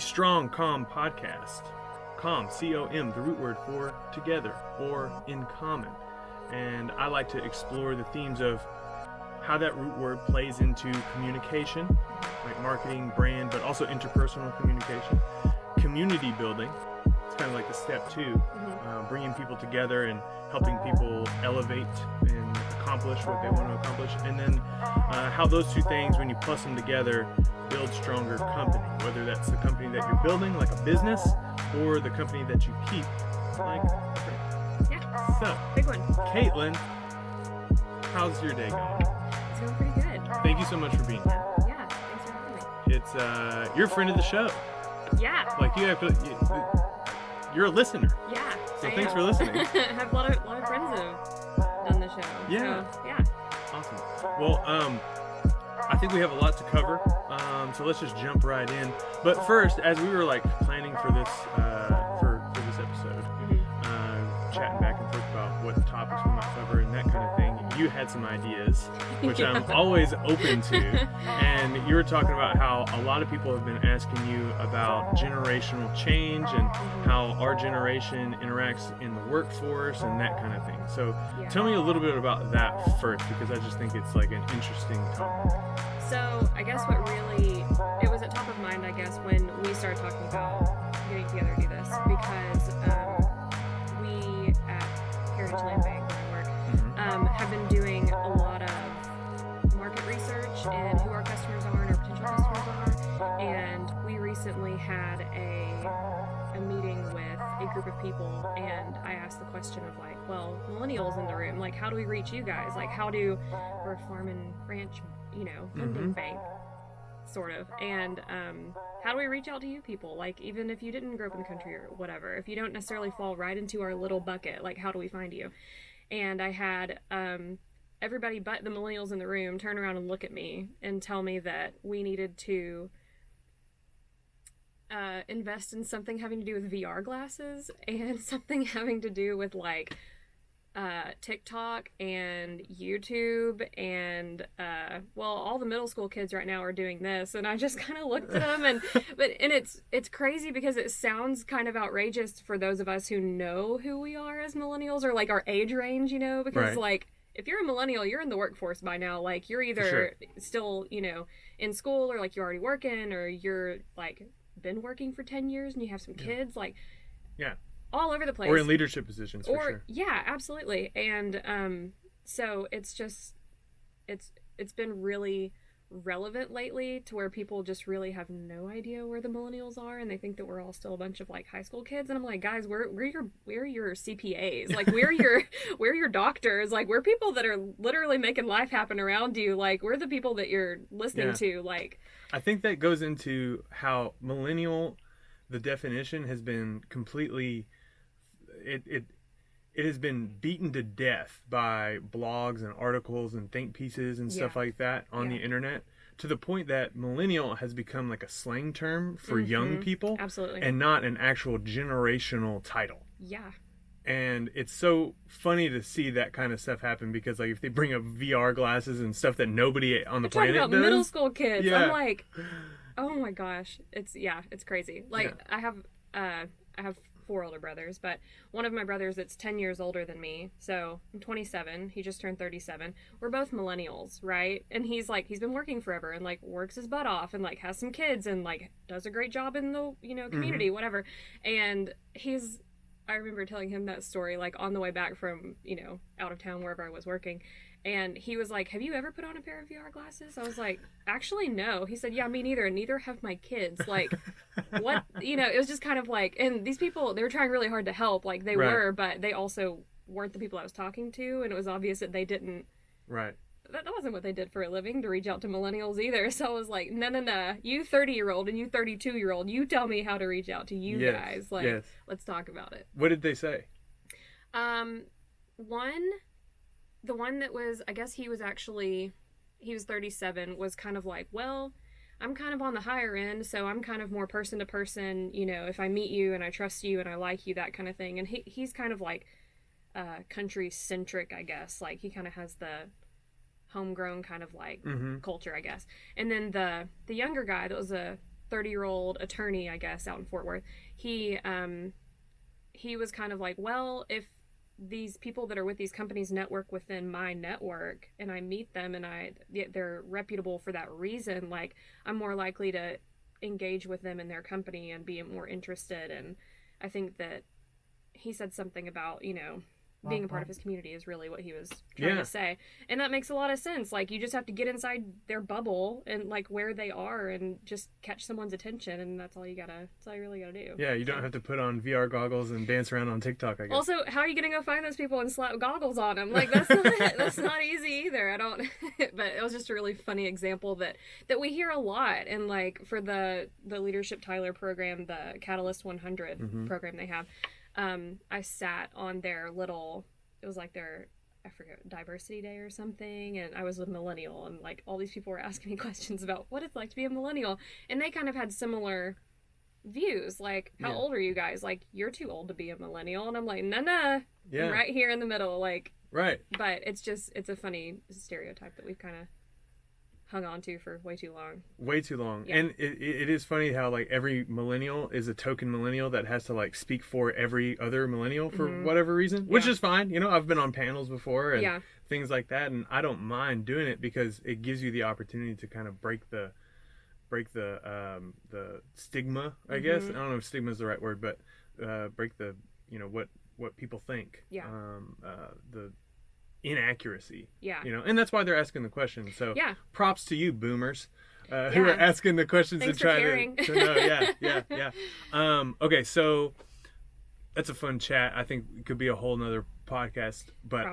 Strong Com Podcast. Com, C-O-M, the root word for together or in common. And I like to explore the themes of how that root word plays into communication, like marketing, brand, but also interpersonal communication. Community building, it's kind of like the step two, bringing people together and helping people elevate and accomplish what they want to accomplish. And then how those two things, when you plus them together, build stronger company, whether that's the company that you're building, like a business, or the company that you keep, like a friend. Yeah. So, big one. Kaitlyn, how's your day going? It's going pretty good. Thank you so much for being here. Yeah, thanks for having me. It's you're a friend of the show. Yeah. Like you have to, you're a listener. Yeah. So thanks for listening. I have a lot of friends that have done the show. Yeah. So, yeah. Awesome. Well, I think we have a lot to cover, so let's just jump right in. But first, as we were like planning for this for this episode, chatting back and forth about what topics we might cover and that kind of thing, you had some ideas, which I'm always open to. And you were talking about how a lot of people have been asking you about generational change and how our generation interacts in the workforce and that kind of thing. So tell me a little bit about that first, because I just think it's like an interesting topic. So I guess what really, it was at top of mind, I guess, when we started talking about getting together to do this, because we at Heritage Land Bank, where I work, have been doing a lot of market research and who our customers are and our potential customers are. And we recently had a meeting with a group of people, and I asked the question of like, well, millennials in the room, like, how do we reach you guys? Like, we're a farm and ranch, funding bank, sort of. And how do we reach out to you people? Like, even if you didn't grow up in the country or whatever, if you don't necessarily fall right into our little bucket, like, how do we find you? And I had everybody but the millennials in the room turn around and look at me and tell me that we needed to invest in something having to do with VR glasses and something having to do with like TikTok and YouTube and all the middle school kids right now are doing this, and I just kind of looked at them and it's crazy because it sounds kind of outrageous for those of us who know who we are as millennials or like our age range, because like if you're a millennial, you're in the workforce by now. Like you're either still in school, or like you're already working, or you're like been working for 10 years and you have some kids, like all over the place, or in leadership positions, for sure. Yeah, absolutely. And so it's been really relevant lately to where people just really have no idea where the millennials are, and they think that we're all still a bunch of like high school kids. And I'm like, guys, we're your CPAs, like we're your doctors, like we're people that are literally making life happen around you, like we're the people that you're listening to. Like I think that goes into how millennial, the definition has been completely it has been beaten to death by blogs and articles and think pieces and stuff like that on the internet, to the point that millennial has become like a slang term for young people. Absolutely. And not an actual generational title. Yeah. And it's so funny to see that kind of stuff happen, because like if they bring up VR glasses and stuff that nobody on the planet about does. Middle school kids. Yeah. I'm like, oh my gosh. It's crazy. Like I have 4 older brothers, but one of my brothers that's 10 years older than me, so I'm 27, he just turned 37. We're both millennials, right? And he's been working forever and like works his butt off and like has some kids and like does a great job in the community, whatever. And I remember telling him that story like on the way back from out of town, wherever I was working, and he was like, have you ever put on a pair of VR glasses? I was like, actually no. He said, yeah, me neither, and neither have my kids. Like what, it was just kind of like, and these people, they were trying really hard to help, like they were, but they also weren't the people I was talking to, and it was obvious that they didn't, that wasn't what they did for a living, to reach out to millennials either. So I was like, no, you 30-year-old and you 32-year-old, you tell me how to reach out to you guys. Like, let's talk about it. What did they say? The one that was, I guess he was 37, was kind of like, well, I'm kind of on the higher end, so I'm kind of more person to person, if I meet you and I trust you and I like you, that kind of thing. And he's kind of like country centric, I guess. Like he kind of has the homegrown kind of like culture, I guess. And then the younger guy that was a 30-year-old attorney, I guess, out in Fort Worth. He was kind of like, well, if these people that are with these companies network within my network and I meet them and they're reputable for that reason, like, I'm more likely to engage with them in their company and be more interested. And I think that he said something about, being a part of his community is really what he was trying to say. And that makes a lot of sense. Like, you just have to get inside their bubble and, like, where they are and just catch someone's attention, and that's all you really gotta do. Yeah, you don't have to put on VR goggles and dance around on TikTok, I guess. Also, how are you gonna go find those people and slap goggles on them? Like, that's not easy either. I don't but it was just a really funny example that we hear a lot. And, like, for the Leadership Tyler program, the Catalyst 100 program they have, I sat on their little, it was like their, I forget, diversity day or something, and I was with Millennial, and, like, all these people were asking me questions about what it's like to be a millennial, and they kind of had similar views, like, how old are you guys? Like, you're too old to be a millennial. And I'm like, nah, I'm right here in the middle, like, right. But it's a funny stereotype that we've kind of hung on to for way too long. And it is funny how, like, every millennial is a token millennial that has to, like, speak for every other millennial for whatever reason, which is fine. I've been on panels before and things like that, and I don't mind doing it because it gives you the opportunity to kind of break the stigma, I guess. I don't know if stigma is the right word, but break the what people think, the inaccuracy, and that's why they're asking the question. So props to you, boomers, who are asking the questions. Thanks and trying to know. Okay, so that's a fun chat. I think it could be a whole nother podcast, but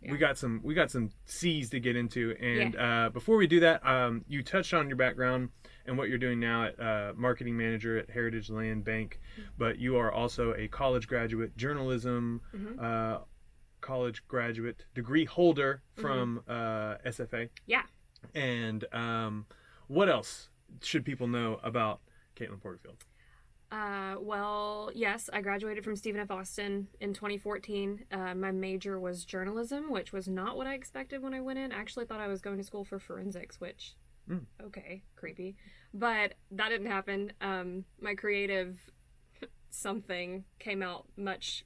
we got some C's to get into, and before we do that, you touched on your background and what you're doing now at marketing manager at Heritage Land Bank, but you are also a college graduate, journalism college graduate degree holder from SFA. And what else should people know about Kaitlyn Porterfield? Well, yes, I graduated from Stephen F. Austin in 2014. My major was journalism, which was not what I expected when I went in. I actually thought I was going to school for forensics, which, okay, creepy. But that didn't happen. My creative something came out much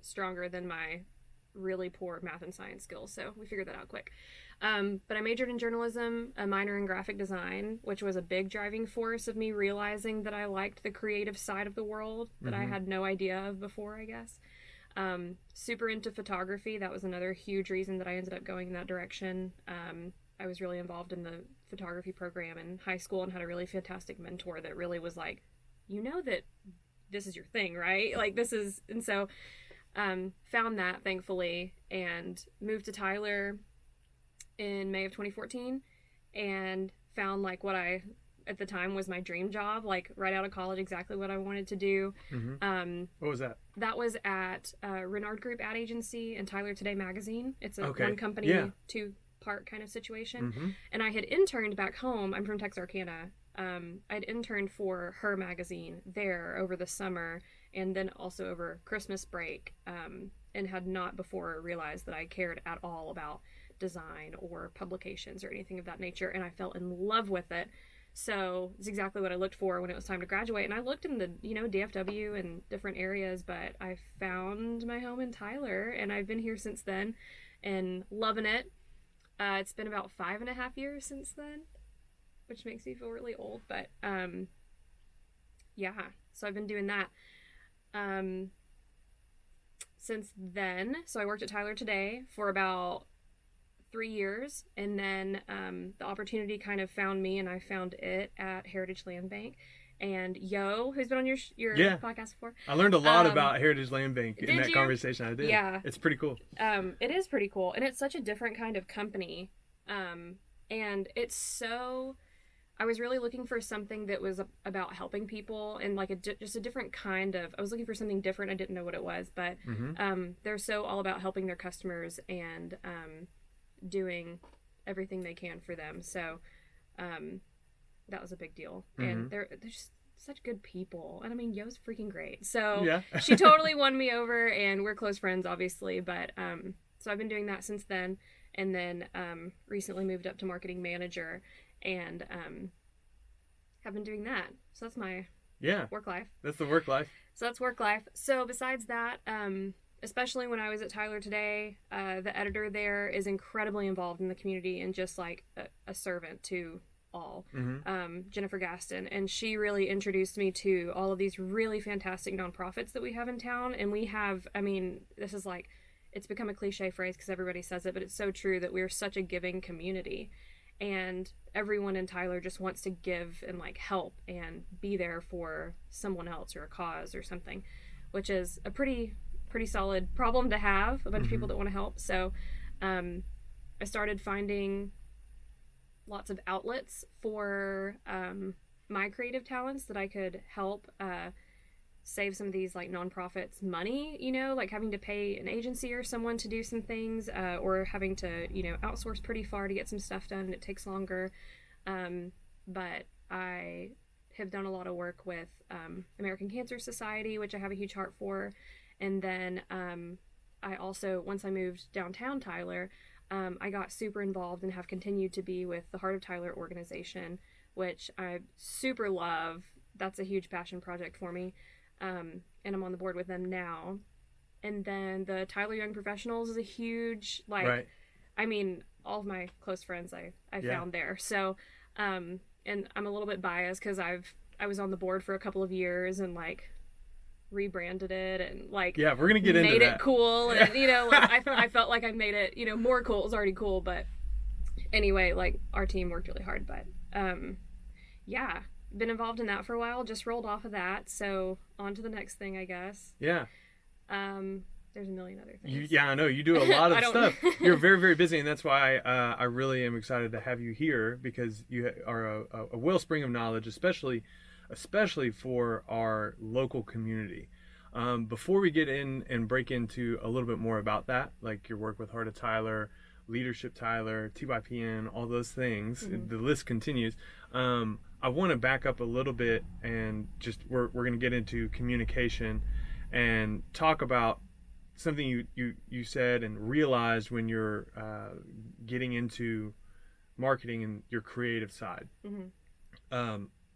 stronger than my really poor math and science skills, so we figured that out quick. But I majored in journalism, a minor in graphic design, which was a big driving force of me realizing that I liked the creative side of the world that I had no idea of before, I guess. Super into photography. That was another huge reason that I ended up going in that direction. I was really involved in the photography program in high school and had a really fantastic mentor that really was like, that this is your thing, right? Like, this is, and so found that, thankfully, and moved to Tyler in May of 2014 and found, like, what I at the time was my dream job, like, right out of college, exactly what I wanted to do. What was that? That was at Renard Group Ad Agency and Tyler Today magazine. It's a one company, two part kind of situation. And I had interned back home. I'm from Texarkana. I'd interned for her magazine there over the summer and then also over Christmas break, and had not before realized that I cared at all about design or publications or anything of that nature, and I fell in love with it. So it's exactly what I looked for when it was time to graduate, and I looked in the DFW and different areas, but I found my home in Tyler, and I've been here since then and loving it. It's been about 5.5 years since then, which makes me feel really old, but so I've been doing that since then. So I worked at Tyler Today for about 3 years, and then the opportunity kind of found me, and I found it at Heritage Land Bank. And Yo, who's been on your podcast before, I learned a lot about Heritage Land Bank in that conversation I did. Yeah, it's pretty cool. It is pretty cool, and it's such a different kind of company, and it's so. I was really looking for something that was about helping people, and like just a different kind of. I was looking for something different. I didn't know what it was, but they're so all about helping their customers and doing everything they can for them. So that was a big deal, and they're just such good people. And I mean, Yo's freaking great. So she totally won me over, and we're close friends, obviously. But so I've been doing that since then, and then recently moved up to marketing manager. And have been doing that. So that's my work life. That's the work life. So that's work life. So besides that, especially when I was at Tyler today, the editor there is incredibly involved in the community and just like a servant to all. Jennifer Gaston, and she really introduced me to all of these really fantastic nonprofits that we have in town. And we have, I mean, this is like, it's become a cliche phrase because everybody says it, but it's so true that we're such a giving community, and everyone in Tyler just wants to give and like help and be there for someone else or a cause or something, which is a pretty solid problem to have, a bunch of people that want to help. So I started finding lots of outlets for my creative talents that I could help save some of these like nonprofits money, you know, like having to pay an agency or someone to do some things, or having to, you know, outsource pretty far to get some stuff done, and it takes longer. But I have done a lot of work with American Cancer Society, which I have a huge heart for. And then I also, once I moved downtown Tyler, I got super involved and have continued to be with the Heart of Tyler organization, which I super love. That's a huge passion project for me. And I'm on the board with them now. And then the Tyler Young Professionals is a huge, like, right. I mean, all of my close friends I found there. So, and I'm a little bit biased because I was on the board for a couple of years and like rebranded it and like we're gonna get into that. Made it cool, and you know, like, I felt like I made it, you know, more cool. It was already cool, but anyway, like our team worked really hard. But been involved in that for a while. Just rolled off of that, so on to the next thing, I guess. There's a million other things. I know you do a lot of stuff. You're very, very busy, and that's why I really am excited to have you here, because you are a wellspring of knowledge, especially for our local community. Before we get in and break into a little bit more about that, like your work with Heart of Tyler, Leadership Tyler, TYPN, all those things, the list continues. I want to back up a little bit and just we're going to get into communication and talk about something you said and realized when you're getting into marketing and your creative side.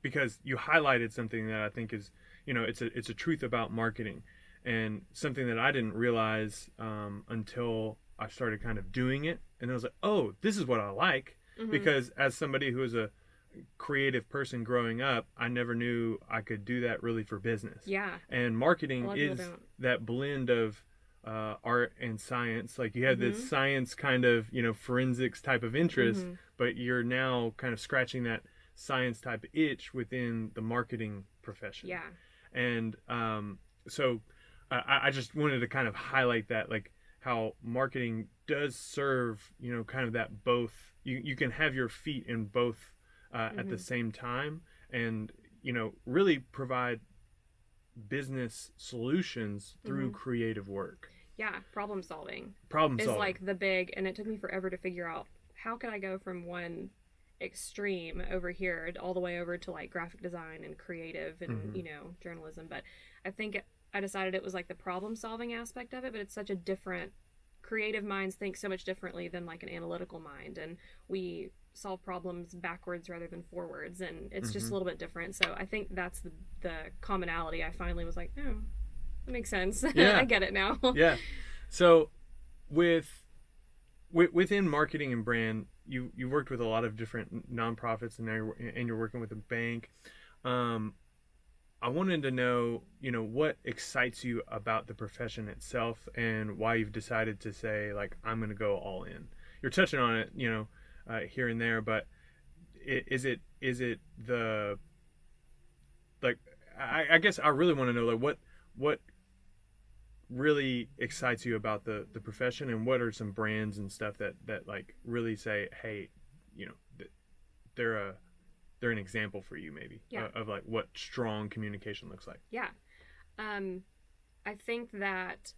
Because you highlighted something that I think is, you know, it's a truth about marketing, and something that I didn't realize until I started kind of doing it. And I was like, oh, this is what I like. Because as somebody who was a creative person growing up, I never knew I could do that really for business. And marketing is that blend of art and science. Like you have this science kind of, you know, forensics type of interest, but you're now kind of scratching that science type itch within the marketing profession. And so I just wanted to kind of highlight that, like how marketing does serve, you know, kind of that both, you can have your feet in both at the same time, and, you know, really provide business solutions through creative work. Problem solving is like the big, and it took me forever to figure out how could I go from one extreme over here all the way over to like graphic design and creative and you know, journalism. But I think I decided it was like the problem solving aspect of it, but it's such a different, creative minds think so much differently than like an analytical mind, and we solve problems backwards rather than forwards, and it's just a little bit different. So I think that's the commonality. I finally was like, oh, that makes sense. I get it now. So within marketing and brand, you worked with a lot of different nonprofits, and now you're working with a bank. I wanted to know, you know, what excites you about the profession itself, and why you've decided to say, like, I'm going to go all in. You're touching on it, you know, here and there, but is it the, like, I guess I really want to know, like, what really excites you about the profession, and what are some brands and stuff that like really say, hey, you know, they're an example for you, maybe, of like what strong communication looks like. I think that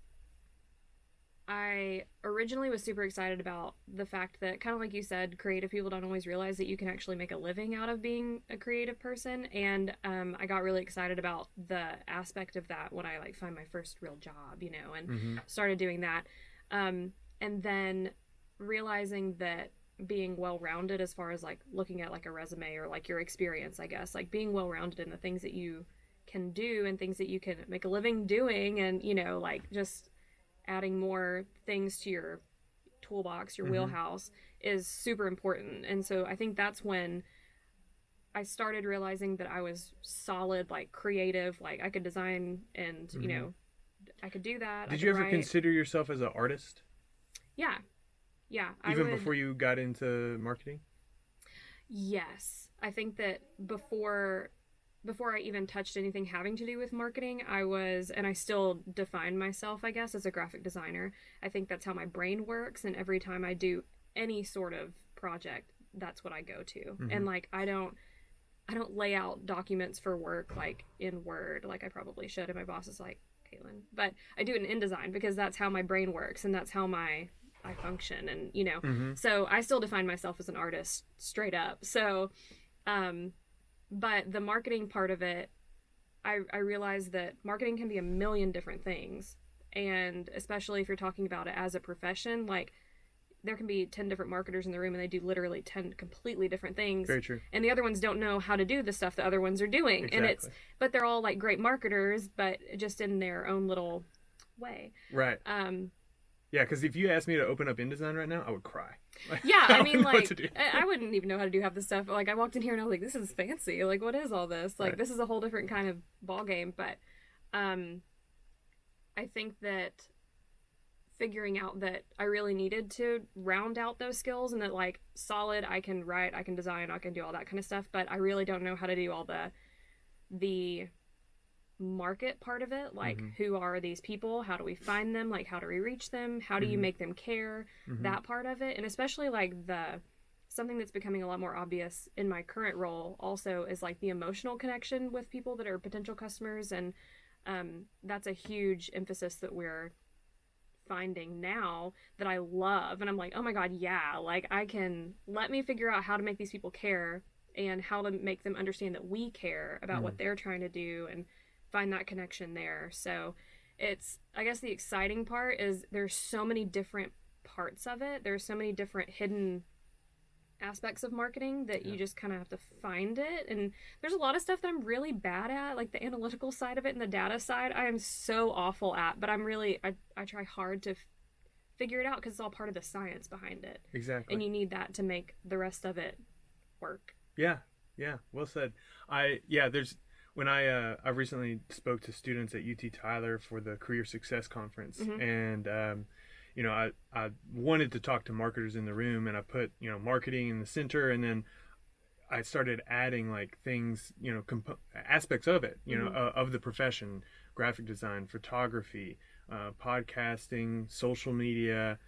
I originally was super excited about the fact that, kind of like you said, creative people don't always realize that you can actually make a living out of being a creative person. And I got really excited about the aspect of that when I like find my first real job, you know, and started doing that. And then realizing that being well-rounded as far as like looking at like a resume or like your experience, I guess, like being well-rounded in the things that you can do and things that you can make a living doing, and like just adding more things to your toolbox, your wheelhouse, is super important. And so I think that's when I started realizing that I was solid, like creative, like I could design and I could do that. Did you ever consider yourself as an artist? Yeah. Even before you got into marketing? Yes. I think that before I even touched anything having to do with marketing, I still define myself, I guess, as a graphic designer. I think that's how my brain works, and every time I do any sort of project, that's what I go to. And like I don't lay out documents for work like in Word like I probably should, and my boss is like, Kaitlyn, but I do it in InDesign because that's how my brain works and that's how I function, and so I still define myself as an artist straight up. So but the marketing part of it, I realized that marketing can be a million different things, and especially if you're talking about it as a profession, like there can be 10 different marketers in the room and they do literally 10 completely different things. Very true. And the other ones don't know how to do the stuff the other ones are doing. Exactly. But they're all like great marketers, but just in their own little way. Right. Yeah, because if you asked me to open up InDesign right now, I would cry. Yeah, I mean, like, I wouldn't even know how to do half this stuff. Like, I walked in here and I was like, this is fancy. Like, what is all this? Like, This is a whole different kind of ball game. But I think that figuring out that I really needed to round out those skills, and that, like, solid, I can write, I can design, I can do all that kind of stuff, but I really don't know how to do all the market part of it, like who are these people, how do we find them, like how do we reach them, how do you make them care, that part of it. And especially like something that's becoming a lot more obvious in my current role also is like the emotional connection with people that are potential customers, and that's a huge emphasis that we're finding now that I love. And I'm like, oh my god, yeah, like let me figure out how to make these people care and how to make them understand that we care about what they're trying to do, and find that connection there. So it's, I guess the exciting part is there's so many different parts of it. There's so many different hidden aspects of marketing that you just kind of have to find it. And there's a lot of stuff that I'm really bad at, like the analytical side of it and the data side I am so awful at, but I'm really, I try hard to figure it out because it's all part of the science behind it. Exactly. And you need that to make the rest of it work. Yeah, well said. When I recently spoke to students at UT Tyler for the Career Success Conference, and I wanted to talk to marketers in the room, and I put marketing in the center, and then I started adding like things, aspects of it, of the profession: graphic design, photography, podcasting, social media,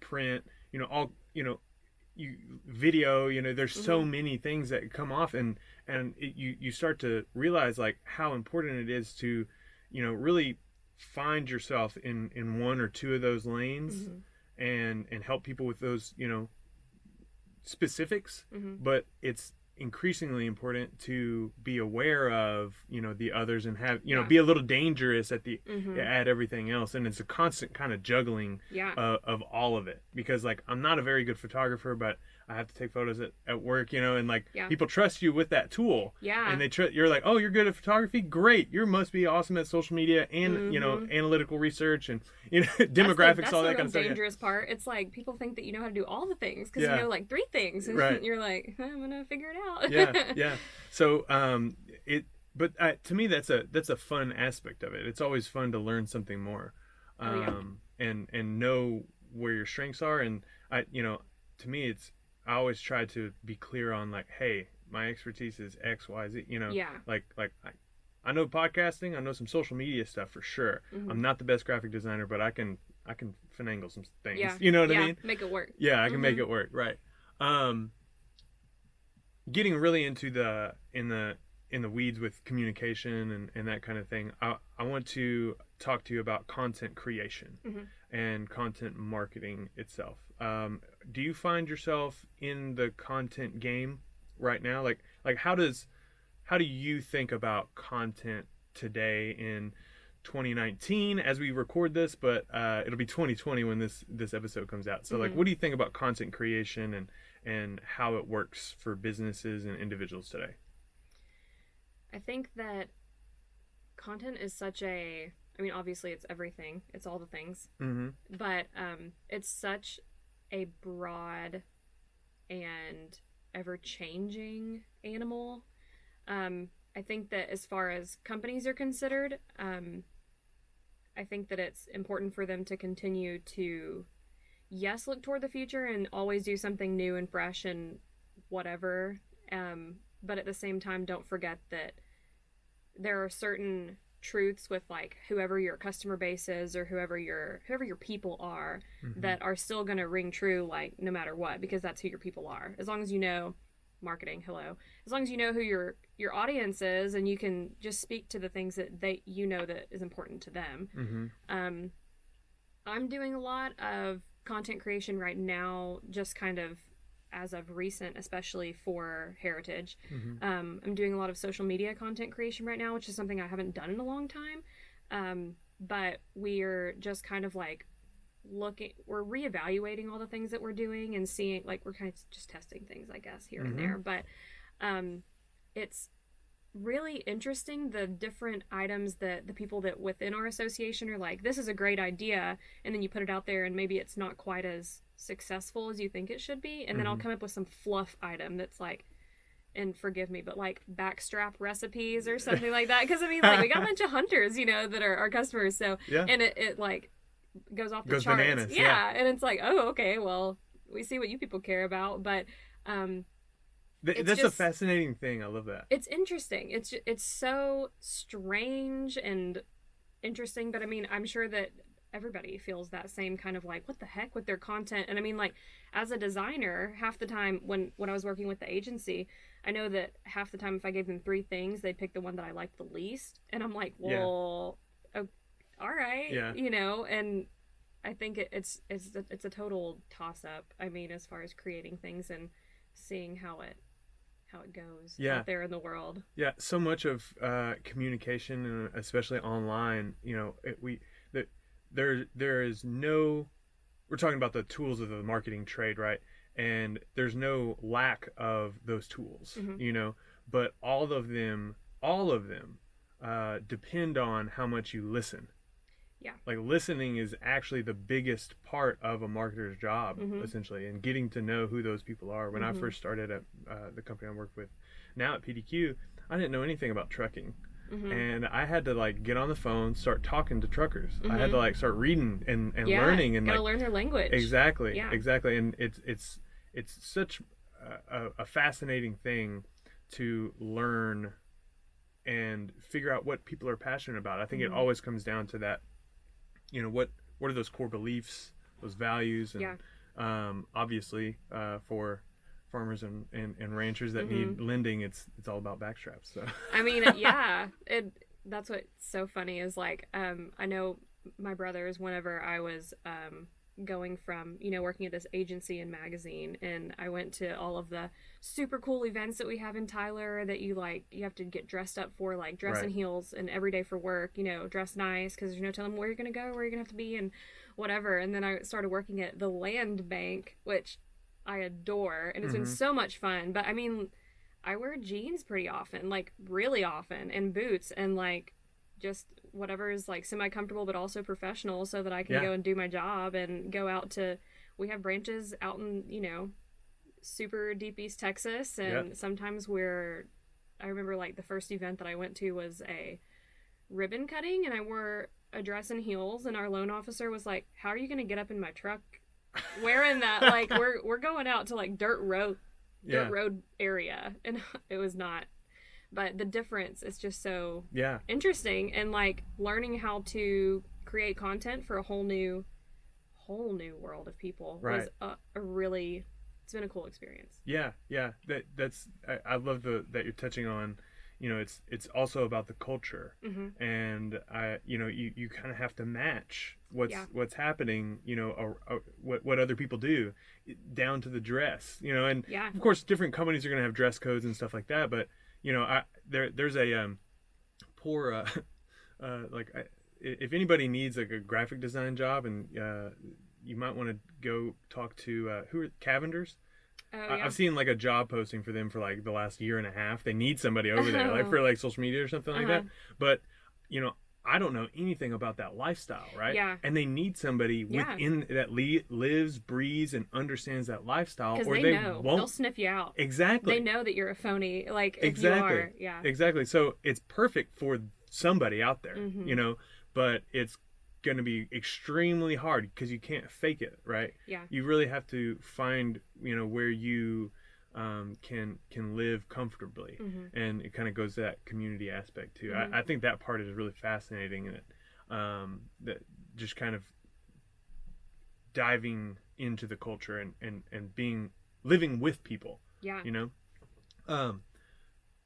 print, video. There's so many things that come off, and you start to realize like how important it is to really find yourself in one or two of those lanes, and help people with those specifics. But it's increasingly important to be aware of the others, and have be a little dangerous at at everything else. And it's a constant kind of juggling of all of it, because like I'm not a very good photographer, but I have to take photos at work, and like people trust you with that tool, and you're like, oh, you're good at photography, great, you must be awesome at social media and analytical research and demographics, that's all that kind of stuff. That's the dangerous part. It's like people think that you know how to do all the things because you know like 3 things, and you're like, I'm gonna figure it out. yeah. So to me that's a fun aspect of it. It's always fun to learn something more, and know where your strengths are. And to me I always try to be clear on like, hey, my expertise is X, Y, Z. Like I know podcasting, I know some social media stuff for sure. I'm not the best graphic designer, but I can finagle some things. You know what I mean? Make it work. Yeah, I can make it work. Right. Getting really into the weeds with communication and that kind of thing, I want to talk to you about content creation and content marketing itself. Do you find yourself in the content game right now? Like how do you think about content today in 2019 as we record this, but it'll be 2020 when this episode comes out. So like, what do you think about content creation and how it works for businesses and individuals today? I think that content is such a, I mean, obviously it's everything, it's all the things, but it's such a broad and ever-changing animal. I think that as far as companies are considered, I think that it's important for them to continue to, yes, look toward the future and always do something new and fresh and whatever, but at the same time, don't forget that there are certain truths with like whoever your customer base is or whoever your people are that are still going to ring true, like no matter what, because that's who your people are. As long as you know marketing, as long as you know who your audience is and you can just speak to the things that that is important to them. I'm doing a lot of content creation right now, just kind of as of recent, especially for heritage. I'm doing a lot of social media content creation right now, which is something I haven't done in a long time. But we're just kind of like we're reevaluating all the things that we're doing and seeing, like, we're kind of just testing things, I guess, here and there. But it's really interesting, the different items that the people that within our association are like, this is a great idea, and then you put it out there and maybe it's not quite as successful as you think it should be, and then I'll come up with some fluff item that's like, and forgive me, but like backstrap recipes or something like that, because I mean, like, we got a bunch of hunters, that are our customers, so and it like goes off the charts. Bananas, and it's like, oh, okay, well, we see what you people care about, but that's a fascinating thing. I love that. It's interesting. It's so strange and interesting, but I mean, I'm sure that everybody feels that same kind of like, what the heck with their content. And I mean, like, as a designer, half the time when I was working with the agency, I know that half the time if I gave them 3 things, they'd pick the one that I liked the least, and I'm like, well, all right, and I think it's a total toss up. I mean, as far as creating things and seeing how it goes out there in the world. Yeah, so much of communication, and especially online, there is no, we're talking about the tools of the marketing trade, right? And there's no lack of those tools, but all of them depend on how much you listen. Yeah. Like, listening is actually the biggest part of a marketer's job, essentially, and getting to know who those people are. When I first started at the company I work with now at PDQ, I didn't know anything about trucking. And I had to like get on the phone, start talking to truckers. I had to like start reading and learning, and gotta learn their language. Exactly. And it's such a fascinating thing to learn and figure out what people are passionate about. I think it always comes down to that. What are those core beliefs, those values, and obviously for farmers and ranchers that need lending, it's all about backstraps. So I mean, that's what's so funny is like, I know my brothers, whenever I was going from working at this agency and magazine, and I went to all of the super cool events that we have in Tyler that you have to get dressed up for, like dress in heels and every day for work, dress nice, because there's no telling where you're gonna go, where you're gonna have to be, and whatever. And then I started working at the land bank, which I adore, and it's been so much fun. But I mean, I wear jeans pretty often, like really often, and boots, and like just whatever is like semi-comfortable but also professional, so that I can go and do my job and go out to, we have branches out in super deep East Texas, and sometimes I remember like the first event that I went to was a ribbon cutting, and I wore a dress and heels, and our loan officer was like, how are you gonna get up in my truck wearing that? Like, we're going out to like dirt road area, and it was not. But the difference is just so interesting, and like learning how to create content for a whole new world of people was it's been a cool experience. That's I love that you're touching on. It's also about the culture, and you kind of have to match what's happening, what other people do, down to the dress, and of course different companies are going to have dress codes and stuff like that, but there's a poor if anybody needs like a graphic design job, and you might want to go talk to who are Cavenders. Oh, yeah. I've seen like a job posting for them for like the last year and a half. They need somebody over there, like for like social media or something like that. But I don't know anything about that lifestyle, right? Yeah. And they need somebody within that lives, breathes, and understands that lifestyle, or they know. won't. They'll sniff you out. Exactly. They know that you're a phony. Like, if exactly. you are. Yeah. Exactly. So it's perfect for somebody out there, but it's going to be extremely hard because you can't fake it, right? Yeah. You really have to find, where you can live comfortably, and it kind of goes to that community aspect too. I think that part is really fascinating, and that just kind of diving into the culture and living with people. Yeah.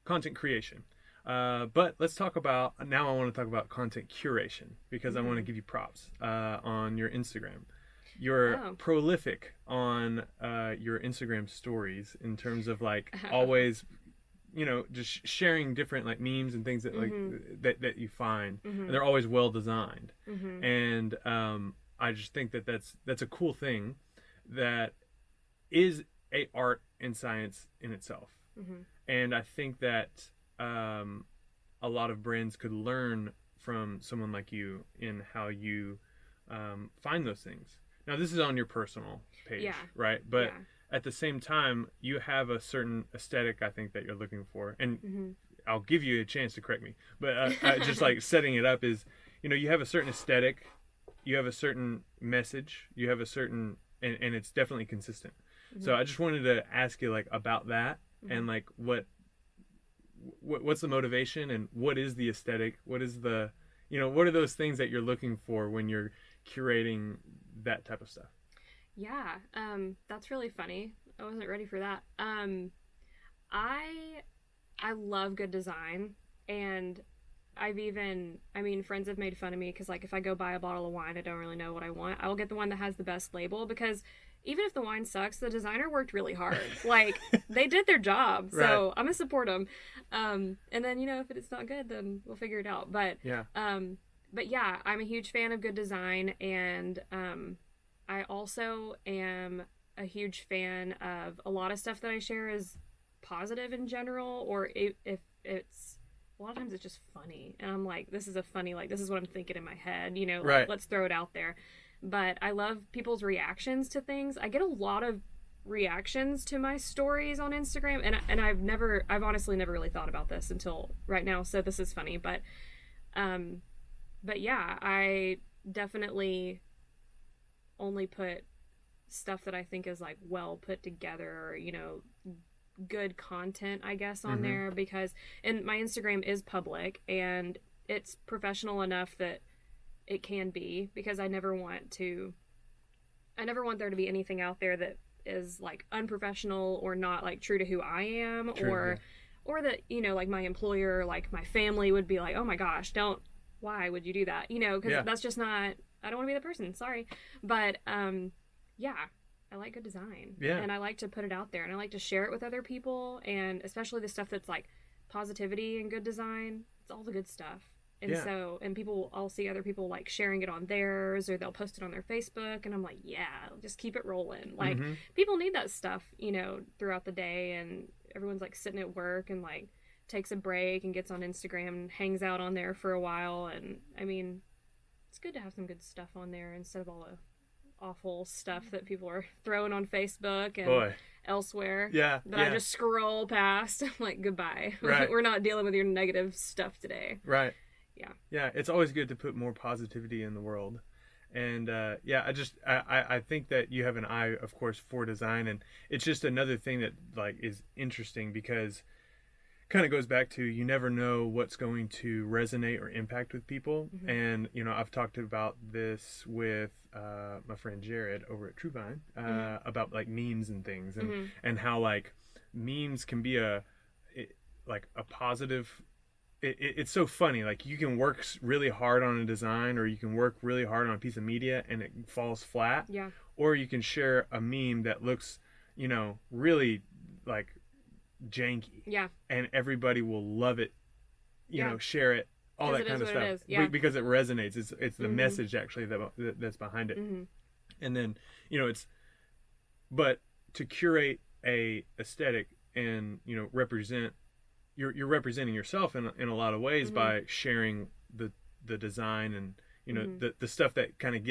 Content creation. But let's talk about, now I want to talk about content curation, because I want to give you props on your Instagram. You're prolific on your Instagram stories in terms of like always, just sharing different like memes and things that like that you find. And they're always well designed. And I just think that that's a cool thing that is a art and science in itself. And I think that a lot of brands could learn from someone like you in how you find those things. Now, this is on your personal page, right? But at the same time, you have a certain aesthetic, I think, that you're looking for. And I'll give you a chance to correct me. But just like setting it up is, you have a certain aesthetic, you have a certain message, you have a certain, and it's definitely consistent. So I just wanted to ask you like about that and like what's the motivation and what is the aesthetic? What is the, what are those things that you're looking for when you're curating that type of stuff? Yeah, that's really funny. I wasn't ready for that. I love good design, and friends have made fun of me because like if I go buy a bottle of wine, I don't really know what I want. I'll get the one that has the best label, because even if the wine sucks, the designer worked really hard. Like, they did their job, so right. I'm gonna support them. And then if it's not good, then we'll figure it out. But yeah, I'm a huge fan of good design, and I also am a huge fan of a lot of stuff that I share is positive in general, or if it's a lot of times it's just funny, and I'm like, this is this is what I'm thinking in my head, right. Let's throw it out there. But I love people's reactions to things. I get a lot of reactions to my stories on Instagram, and I've honestly never really thought about this until right now, so this is funny. But yeah, I definitely only put stuff that I think is like well put together, good content, I guess, on there, because and my Instagram is public and it's professional enough that it can be, because I never want there to be anything out there that is like unprofessional or not like true to who I am. True, or that like my employer, like my family would be like, oh my gosh, why would you do that, because that's just not, I don't want to be the person, sorry. But yeah, I like good design, and I like to put it out there, and I like to share it with other people, and especially the stuff that's like positivity and good design. It's all the good stuff. And I'll see other people like sharing it on theirs, or they'll post it on their Facebook, and I'm like, yeah, just keep it rolling. Like, people need that stuff, throughout the day, and everyone's like sitting at work and like takes a break and gets on Instagram and hangs out on there for a while. And I mean, it's good to have some good stuff on there instead of all the awful stuff that people are throwing on Facebook and elsewhere. I just scroll past. I'm like, goodbye. Right. We're not dealing with your negative stuff today. Right. Yeah, it's always good to put more positivity in the world. And I think that you have an eye, of course, for design, and it's just another thing that like is interesting, because kind of goes back to, you never know what's going to resonate or impact with people. And I've talked about this with my friend Jared over at TYPN about like memes and things, and how like memes can be a positive. It's so funny. Like, you can work really hard on a design, or you can work really hard on a piece of media and it falls flat. Yeah. Or you can share a meme that looks, really like janky. Yeah. And everybody will love it, share it, all that kind of stuff. Because it resonates. It's the message actually that's behind it. And then, but to curate a aesthetic and, you know, you're representing yourself in a lot of ways by sharing the design, and, you know, the stuff that kind of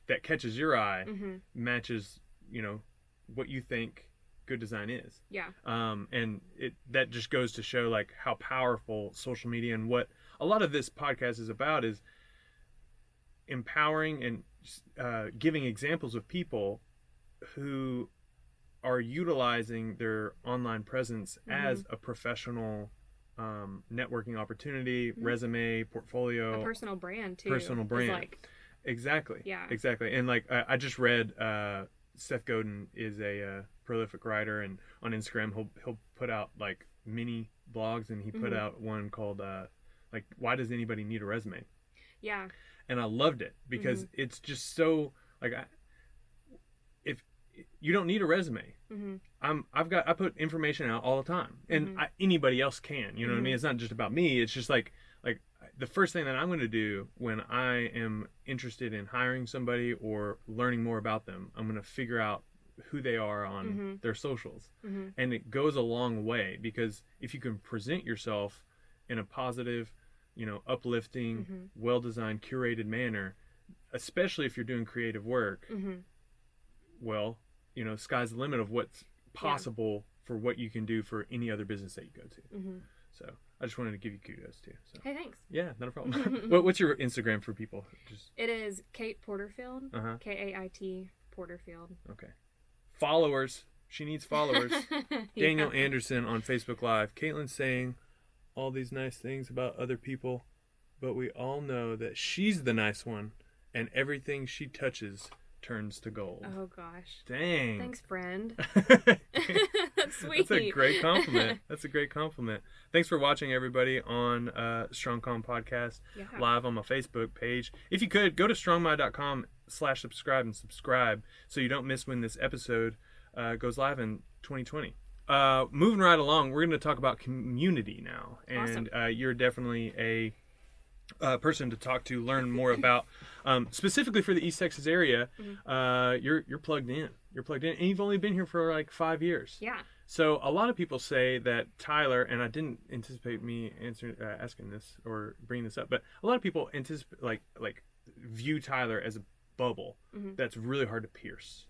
that catches your eye matches, you know, what you think good design is. Yeah. And that just goes to show like how powerful social media, and what a lot of this podcast is about, is empowering and giving examples of people who are utilizing their online presence as a professional networking opportunity, resume, portfolio, a personal brand too. Personal brand. Like, exactly. Yeah. Exactly. And like I just read Seth Godin is a prolific writer, and on Instagram he'll put out like mini blogs, and he put out one called like, why does anybody need a resume? Yeah. And I loved it because it's just so like, if you don't need a resume, I put information out all the time, and anybody else can, you know what I mean? It's not just about me. It's just like the first thing that I'm going to do when I am interested in hiring somebody or learning more about them, I'm going to figure out who they are on their socials. And it goes a long way, because if you can present yourself in a positive, you know, uplifting, well-designed, curated manner, especially if you're doing creative work, well, you know, sky's the limit of what's possible for what you can do for any other business that you go to. So I just wanted to give you kudos too. So. Hey, thanks. Yeah, not a problem. What's your Instagram for people? It is Kate Porterfield. Kait Porterfield. Okay. Followers. She needs followers. Daniel Anderson on Facebook Live. Kaitlyn's saying all these nice things about other people, but we all know that she's the nice one, and everything she touches turns to gold. Oh gosh. Dang. Thanks, friend. That's sweet. That's a great compliment. That's a great compliment. Thanks for watching, everybody, on Strong Com Podcast live on my Facebook page. If you could, go to strongmind.com/subscribe and subscribe so you don't miss when this episode goes live in 2020. Moving right along, we're going to talk about community now, and you're definitely a person to talk to, learn more about, specifically for the East Texas area. You're plugged in. You're plugged in, and you've only been here for like 5 years. Yeah. So a lot of people say that Tyler, and I didn't anticipate me asking this or bringing this up, but a lot of people view Tyler as a bubble that's really hard to pierce.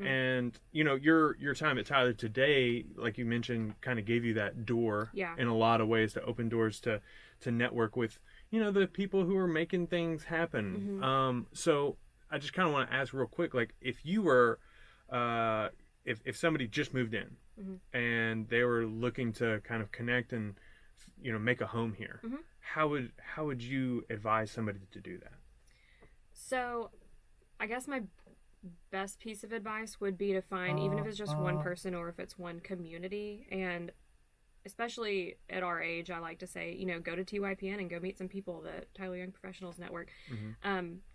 And you know, your time at Tyler today, like you mentioned, kind of gave you that door in a lot of ways, to open doors to network with, you know, the people who are making things happen. So I just kind of want to ask real quick, like, if you were if somebody just moved in and they were looking to kind of connect and, you know, make a home here, how would you advise somebody to do that? So I guess my best piece of advice would be to find, even if it's just one person or if it's one community, and especially at our age, I like to say, you know, go to TYPN and go meet some people, the Tyler Young Professionals Network,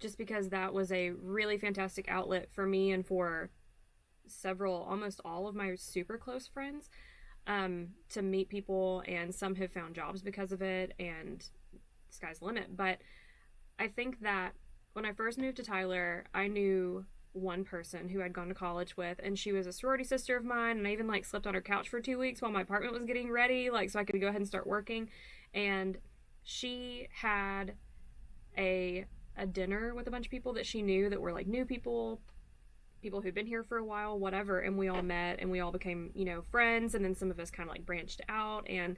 just because that was a really fantastic outlet for me and for almost all of my super close friends, to meet people, and some have found jobs because of it, and sky's the limit. But I think that when I first moved to Tyler, I knew one person who I'd gone to college with, and she was a sorority sister of mine, and I even like slept on her couch for 2 weeks while my apartment was getting ready, like, so I could go ahead and start working. And she had a dinner with a bunch of people that she knew that were like new people who'd been here for a while, whatever, and we all met and we all became, you know, friends, and then some of us kind of like branched out. And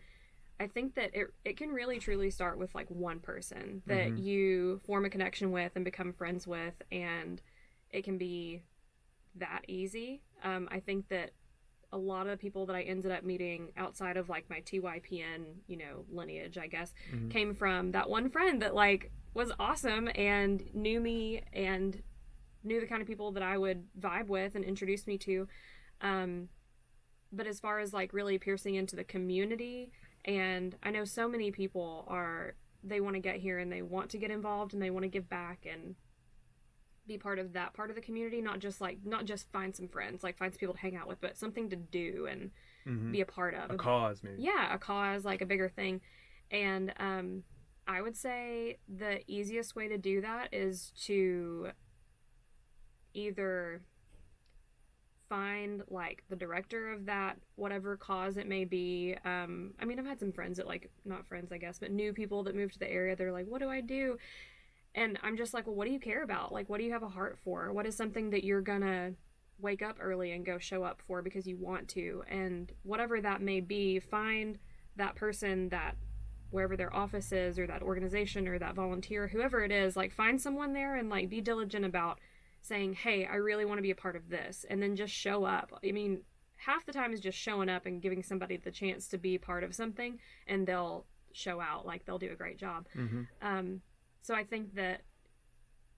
I think that it can really truly start with like one person that you form a connection with and become friends with, and it can be that easy. I think that a lot of the people that I ended up meeting outside of like my TYPN, you know, lineage, I guess, came from that one friend that like was awesome and knew me and knew the kind of people that I would vibe with and introduce me to. But as far as like really piercing into the community, and I know so many people they want to get here and they want to get involved and they want to give back and be part of that part of the community, not just find some friends, like find some people to hang out with, but something to do and be a part of. A cause, maybe. Yeah, a cause, like a bigger thing. And I would say the easiest way to do that is to either find like the director of that, whatever cause it may be. I mean, I've had some friends that, like, not friends, I guess, but new people that moved to the area. They're like, what do I do? And I'm just like, well, what do you care about? Like, what do you have a heart for? What is something that you're gonna wake up early and go show up for because you want to? And whatever that may be, find that person, that wherever their office is, or that organization, or that volunteer, whoever it is, like, find someone there and, like, be diligent about saying, hey, I really want to be a part of this, and then just show up. I mean, half the time is just showing up and giving somebody the chance to be part of something, and they'll show out. Like, they'll do a great job. So I think that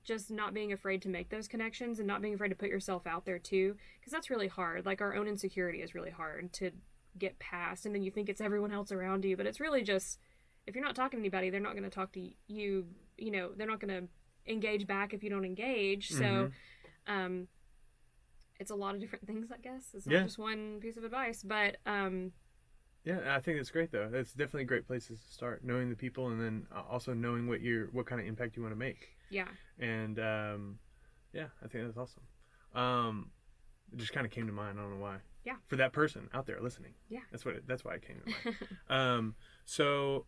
just not being afraid to make those connections, and not being afraid to put yourself out there too, because that's really hard. Like, our own insecurity is really hard to get past, and then you think it's everyone else around you, but it's really just, if you're not talking to anybody, they're not going to talk to you. You know, they're not going to engage back if you don't engage. So it's a lot of different things, I guess. It's not just one piece of advice, but yeah, I think it's great though. That's definitely great places to start, knowing the people, and then also knowing what kind of impact you want to make. Yeah. And yeah, I think that's awesome. It just kind of came to mind. I don't know why. Yeah. For that person out there listening. Yeah. That's why it came to mind. So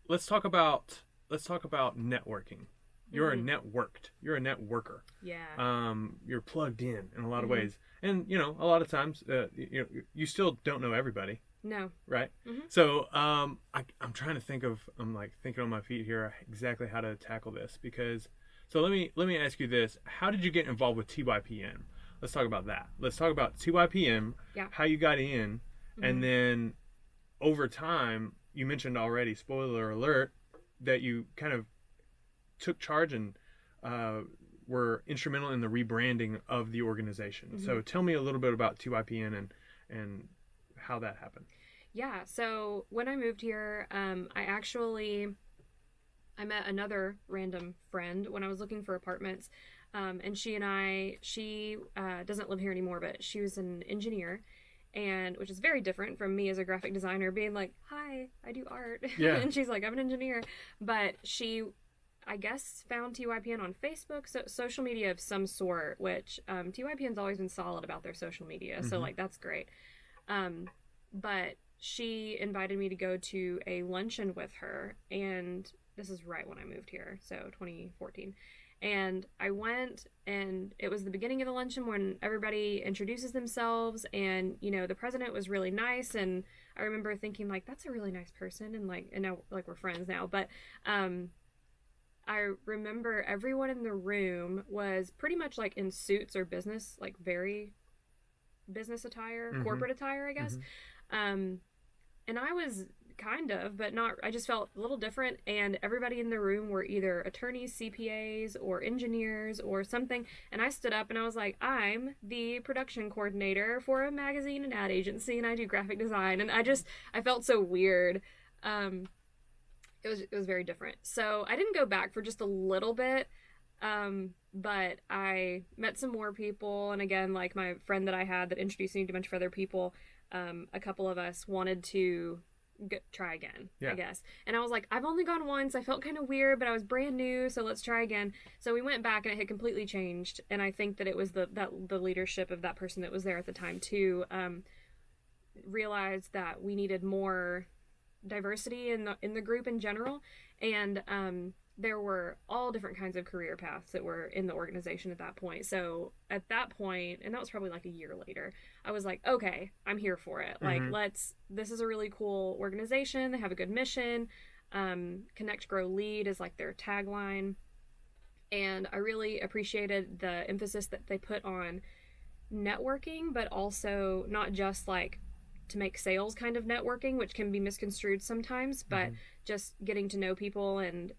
let's talk about networking. You're a networked. You're a networker. Yeah. You're plugged in a lot of ways, and you know, a lot of times, you still don't know everybody. No. Right. So I'm trying to think of. I'm like thinking on my feet here exactly how to tackle this, because. So let me ask you this: how did you get involved with TYPN? Let's talk about that. Let's talk about TYPN. Yeah. How you got in, and then over time, you mentioned already. Spoiler alert: that you kind of took charge and were instrumental in the rebranding of the organization. So tell me a little bit about TYPN and how that happened. Yeah, so when I moved here, I met another random friend when I was looking for apartments, and she doesn't live here anymore, but she was an engineer, and which is very different from me as a graphic designer being like, hi, I do art. Yeah. And she's like, I'm an engineer. But she, I guess, found TYPN on Facebook, so social media of some sort, which TYPN's always been solid about their social media, so like that's great. But she invited me to go to a luncheon with her, and this is right when I moved here, so 2014. And I went, and it was the beginning of the luncheon when everybody introduces themselves, and, you know, the president was really nice, and I remember thinking, like, that's a really nice person, and now, like, we're friends now, but, I remember everyone in the room was pretty much, like, in suits or business, like, very business attire, corporate attire, I guess, and I was kind of, but not, I just felt a little different, and everybody in the room were either attorneys, CPAs, or engineers, or something, and I stood up and I was like, I'm the production coordinator for a magazine and ad agency, and I do graphic design, and I felt so weird. It was very different. So I didn't go back for just a little bit, but I met some more people, and again, like my friend that I had that introduced me to a bunch of other people, a couple of us wanted to try again, I guess. And I was like, I've only gone once. I felt kind of weird, but I was brand new, so let's try again. So we went back, and it had completely changed. And I think that it was the leadership of that person that was there at the time too, realized that we needed more diversity in the group in general, and there were all different kinds of career paths that were in the organization at that point. So at that point, and that was probably like a year later, I was like, okay, I'm here for it. Like, this is a really cool organization. They have a good mission. Connect, grow, lead is like their tagline. And I really appreciated the emphasis that they put on networking, but also not just like to make sales kind of networking, which can be misconstrued sometimes, but just getting to know people. And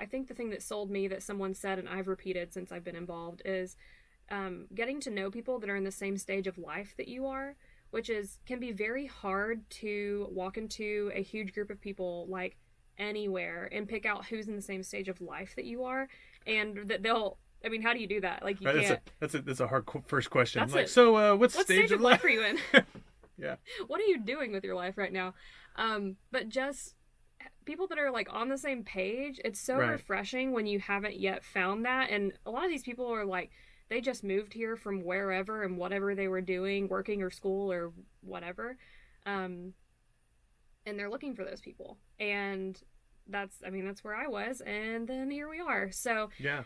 I think the thing that sold me, that someone said, and I've repeated since I've been involved, is getting to know people that are in the same stage of life that you are, which can be very hard to walk into a huge group of people, like anywhere, and pick out who's in the same stage of life that you are, and that they'll, I mean, how do you do that? Like, you can't. That's a hard first question. That's like, so what stage of life are you in? Yeah. What are you doing with your life right now? But just people that are like on the same page, it's so refreshing when you haven't yet found that. And a lot of these people are like, they just moved here from wherever and whatever they were doing, working or school or whatever. And they're looking for those people. And that's where I was. And then here we are. So yeah,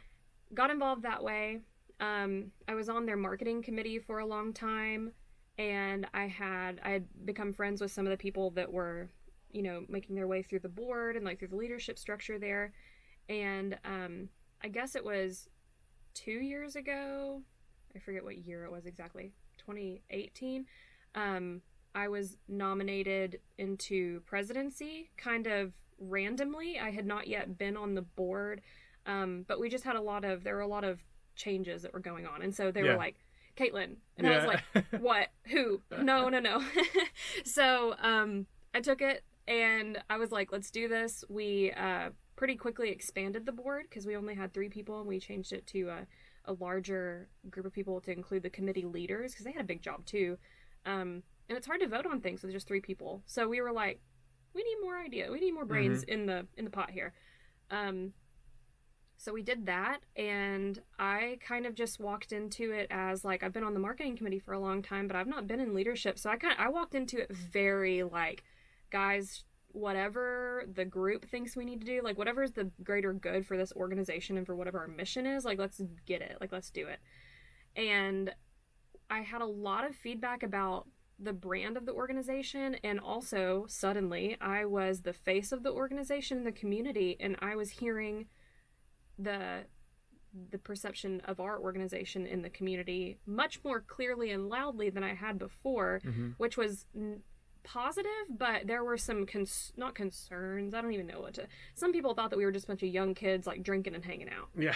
got involved that way. I was on their marketing committee for a long time, and I had become friends with some of the people that were, you know, making their way through the board and like through the leadership structure there. And I guess it was 2 years ago, I forget what year it was exactly, 2018, I was nominated into presidency kind of randomly. I had not yet been on the board, but we just had there were a lot of changes that were going on. And so they were like, Kaitlyn. And I was like, what? Who? No. So I took it and I was like, let's do this. We pretty quickly expanded the board because we only had 3 people, and we changed it to a larger group of people to include the committee leaders because they had a big job too. And it's hard to vote on things with just 3 people. So we were like, we need more idea. We need more brains in the pot here. So we did that, and I kind of just walked into it as like, I've been on the marketing committee for a long time, but I've not been in leadership. So I walked into it very like, guys, whatever the group thinks we need to do, like whatever is the greater good for this organization and for whatever our mission is, like let's get it, like let's do it. And I had a lot of feedback about the brand of the organization, and also suddenly I was the face of the organization in the community, and I was hearing the perception of our organization in the community much more clearly and loudly than I had before, which was positive, but there were some not concerns, I don't even know some people thought that we were just a bunch of young kids like drinking and hanging out. Yeah.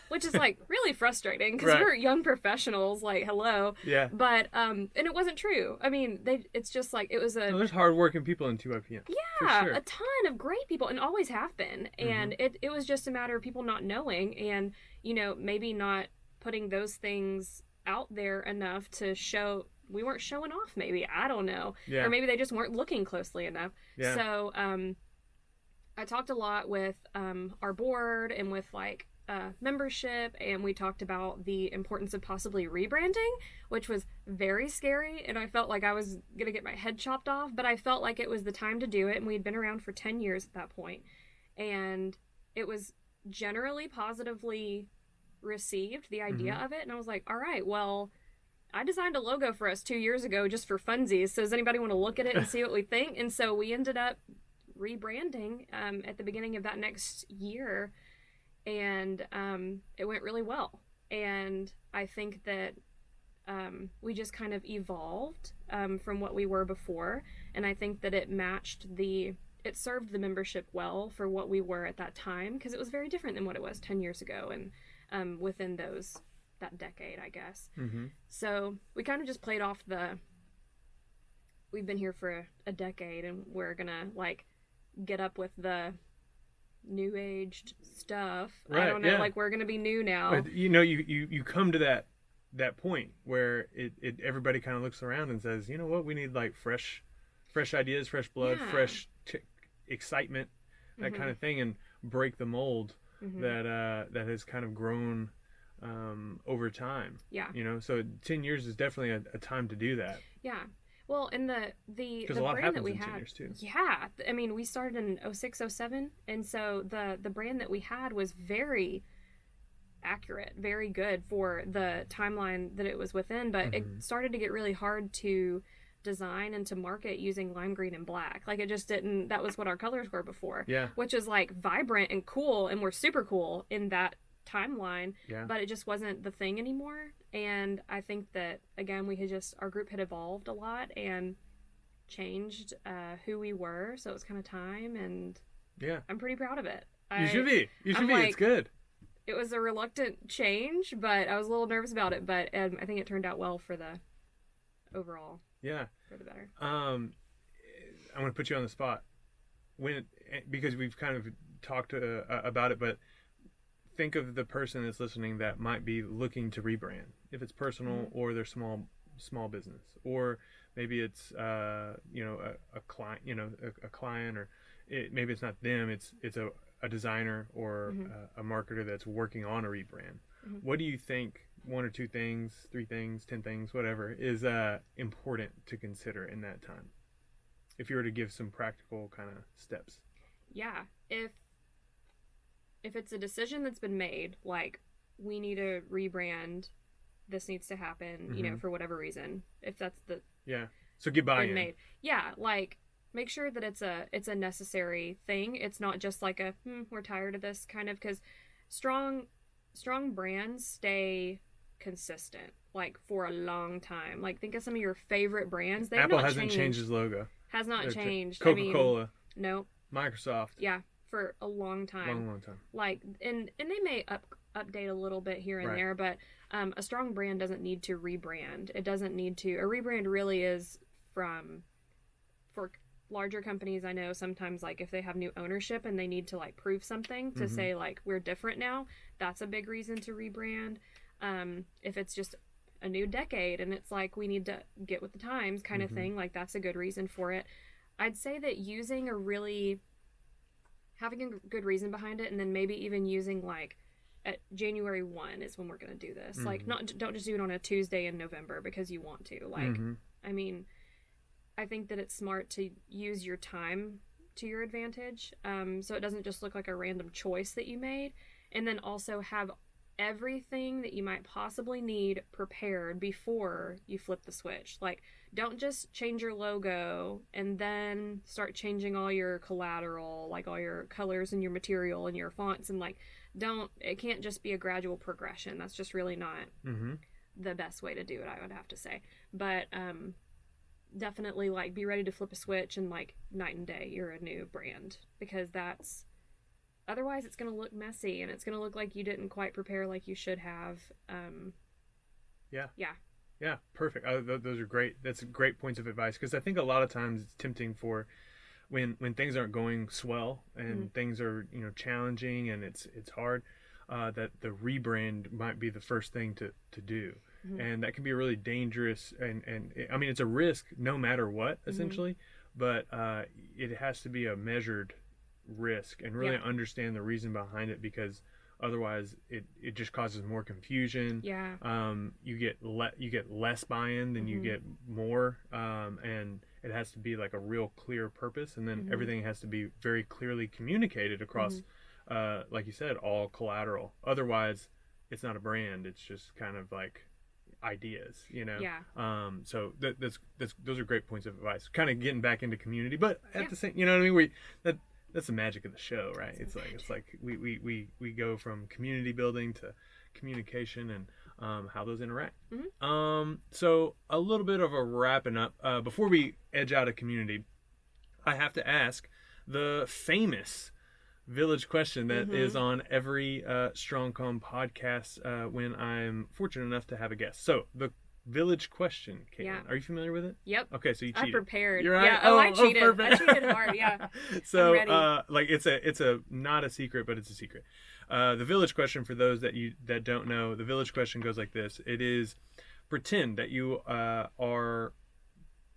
Which is like really frustrating because we're young professionals, like hello. Yeah. But and it wasn't true. I mean, it's just like it was there's hardworking people in TYPN. Yeah, sure. A ton of great people, and always have been. And it was just a matter of people not knowing, and you know, maybe not putting those things out there enough to show. We weren't showing off, maybe, I don't know. Yeah. Or maybe they just weren't looking closely enough. Yeah. So I talked a lot with our board and with like membership, and we talked about the importance of possibly rebranding, which was very scary, and I felt like I was gonna get my head chopped off, but I felt like it was the time to do it, and we'd been around for 10 years at that point, and it was generally positively received, the idea of it, and I was like, all right, well, I designed a logo for us 2 years ago just for funsies, so does anybody want to look at it and see what we think? And so we ended up rebranding at the beginning of that next year, and it went really well. And I think that we just kind of evolved from what we were before, and I think that it served the membership well for what we were at that time, because it was very different than what it was 10 years ago, and within that decade, I guess. So we kind of just played off we've been here for a decade, and we're gonna like get up with the new aged stuff. Right, I don't know, like we're gonna be new now. You know, you come to that point where it everybody kind of looks around and says, you know what, we need like fresh ideas, fresh blood, fresh excitement, that kind of thing, and break the mold that has kind of grown over time. Yeah. You know, so 10 years is definitely a time to do that. Yeah. Well, and the brand that we had, too. Yeah, I mean, we started in 06, 07, and so the brand that we had was very accurate, very good for the timeline that it was within, but it started to get really hard to design and to market using lime green and black. Like, it just didn't, that was what our colors were before. Yeah. Which is like vibrant and cool, and we're super cool in that timeline, but it just wasn't the thing anymore. And I think that, again, our group had evolved a lot and changed who we were, so it was kind of time, and I'm pretty proud of it. You should be. It's good. It was a reluctant change, but I was a little nervous about it, but I think it turned out well for the overall. Yeah. For the better. I'm going to put you on the spot. Because we've kind of talked about it, but think of the person that's listening that might be looking to rebrand, if it's personal or their small business, or maybe it's a client, a client, or maybe it's not them, it's a designer or a marketer that's working on a rebrand, what do you think 1 or 2 things, 3 things, 10 things, whatever, is important to consider in that time? If you were to give some practical kind of steps. Yeah. If it's a decision that's been made, like, we need a rebrand, this needs to happen, you know, for whatever reason, if that's the... Yeah. So get buy-in. Made. Yeah, like, make sure that it's a necessary thing. It's not just like a, we're tired of this kind of, because strong brands stay consistent, like, for a long time. Like, think of some of your favorite brands. Apple hasn't changed its logo. Has not changed. Coca-Cola. No. Microsoft. Yeah, for a long time. Long time. Like, and they may update a little bit here and there, but a strong brand doesn't need to rebrand. It doesn't need to. A rebrand really is for larger companies. I know sometimes, like, if they have new ownership and they need to, like, prove something to say, like, we're different now, that's a big reason to rebrand. If it's just a new decade and it's like, we need to get with the times kind of thing, like, that's a good reason for it. I'd say that having a good reason behind it, and then maybe even using, like, at January 1 is when we're going to do this. Like, don't just do it on a Tuesday in November because you want to. Like, I mean, I think that it's smart to use your time to your advantage, so it doesn't just look like a random choice that you made. And then also have everything that you might possibly need prepared before you flip the switch. Like, don't just change your logo and then start changing all your collateral, like all your colors and your material and your fonts, and, like, it can't just be a gradual progression. That's just really not the best way to do it, I would have to say. But definitely, like, be ready to flip a switch and, like, night and day you're a new brand, because otherwise it's going to look messy and it's going to look like you didn't quite prepare like you should have. Yeah, perfect. Those are great. That's great points of advice, because I think a lot of times it's tempting for when things aren't going swell and things are, you know, challenging and it's hard, that the rebrand might be the first thing to do. And that can be really dangerous, and I mean, it's a risk no matter what, essentially, but it has to be a measured risk and really understand the reason behind it, because otherwise it just causes more confusion. You get less buy-in than you get more, and it has to be like a real clear purpose, and then everything has to be very clearly communicated across like you said, all collateral. Otherwise it's not a brand, it's just kind of like ideas, you know. So those are great points of advice, kind of getting back into community, but at the same, you know what I mean, that's the magic of the show, right? It's like we go from community building to communication and how those interact. So a little bit of a wrapping up before we edge out of community. I have to ask the famous village question that is on every Strong Com podcast when I'm fortunate enough to have a guest. So the village question, Kaitlyn. Are you familiar with it? Yep. Okay, so you cheated. I prepared. You're right. Yeah. I cheated. Perfect. I cheated hard. Yeah. So like it's a not a secret, but it's a secret. The village question, for those that don't know, the village question goes like this. It is, pretend that you are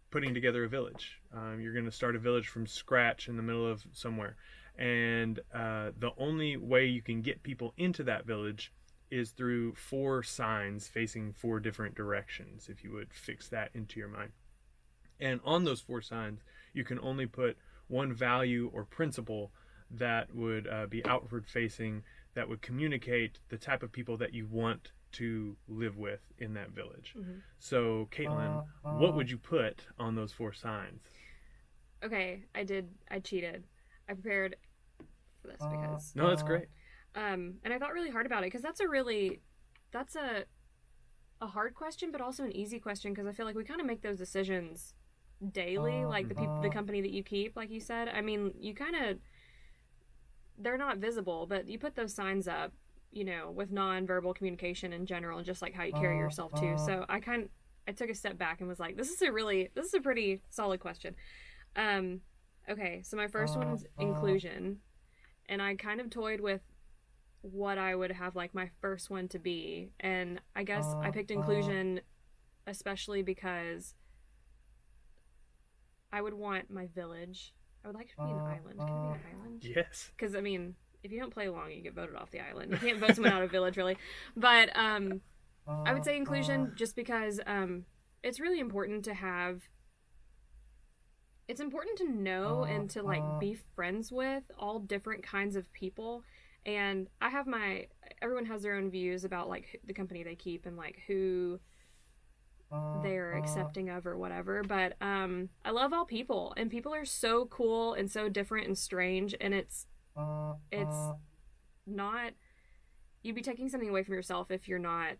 putting together a village. You're going to start a village from scratch in the middle of somewhere. And the only way you can get people into that village is through 4 signs facing 4 different directions, if you would fix that into your mind. And on those 4 signs, you can only put one value or principle that would be outward facing, that would communicate the type of people that you want to live with in that village. So, Kaitlyn, what would you put on those 4 signs? Okay, I cheated. I prepared for this because... No, that's great. And I thought really hard about it, because that's a hard question, but also an easy question, because I feel like we kind of make those decisions daily, like the company that you keep, like you said. I mean, you kind of, they're not visible, but you put those signs up, you know, with non-verbal communication in general, and just like how you carry yourself too. So I took a step back and was like, this is a pretty solid question. Okay, so my first one is inclusion, and I kind of toyed with what I would have like my first one to be, and I guess I picked inclusion especially because I would want my village, I would like to be an island. Can I be an island? Yes. Because I mean, if you don't play along, you get voted off the island. You can't vote someone out of village, really. But I would say inclusion, just because it's really important to have. It's important to know and to like be friends with all different kinds of people. And I have everyone has their own views about like the company they keep and like who they're accepting of or whatever. But I love all people, and people are so cool and so different and strange. And it's not, you'd be taking something away from yourself if you're not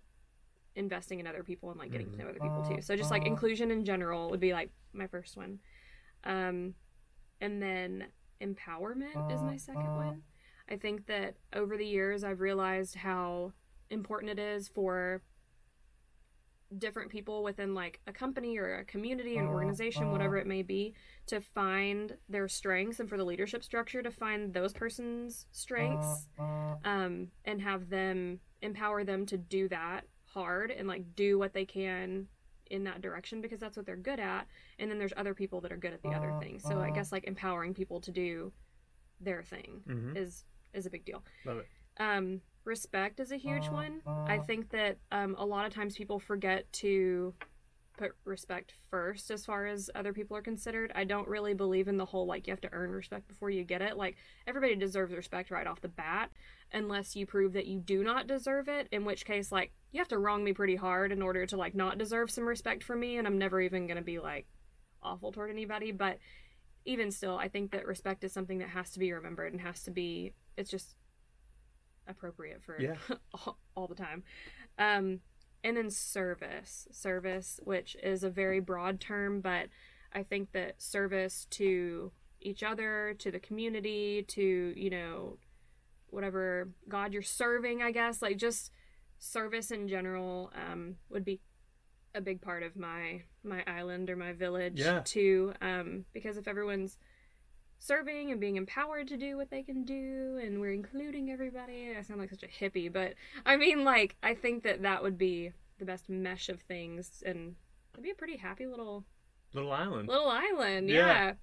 investing in other people and like getting to know other people too. So just like inclusion in general would be like my first one. And then empowerment is my second one. I think that over the years I've realized how important it is for different people within like a company or a community, an organization, whatever it may be, to find their strengths, and for the leadership structure to find those person's strengths, and have them empower them to do that hard and like do what they can in that direction, because that's what they're good at. And then there's other people that are good at the other things. So I guess like empowering people to do their thing is a big deal. Love it. Respect is a huge one. I think that a lot of times people forget to put respect first as far as other people are considered. I don't really believe in the whole like you have to earn respect before you get it. Like everybody deserves respect right off the bat, unless you prove that you do not deserve it, in which case like you have to wrong me pretty hard in order to like not deserve some respect from me, and I'm never even going to be like awful toward anybody. But even still, I think that respect is something that has to be remembered and has to be, it's just appropriate for all the time. And then service, which is a very broad term, but I think that service to each other, to the community, to, you know, whatever God you're serving, I guess, like just service in general would be a big part of my island or my village too, because if everyone's serving and being empowered to do what they can do, and we're including everybody. I sound like such a hippie, but I mean, like, I think that would be the best mesh of things, and it'd be a pretty happy little island. Yeah.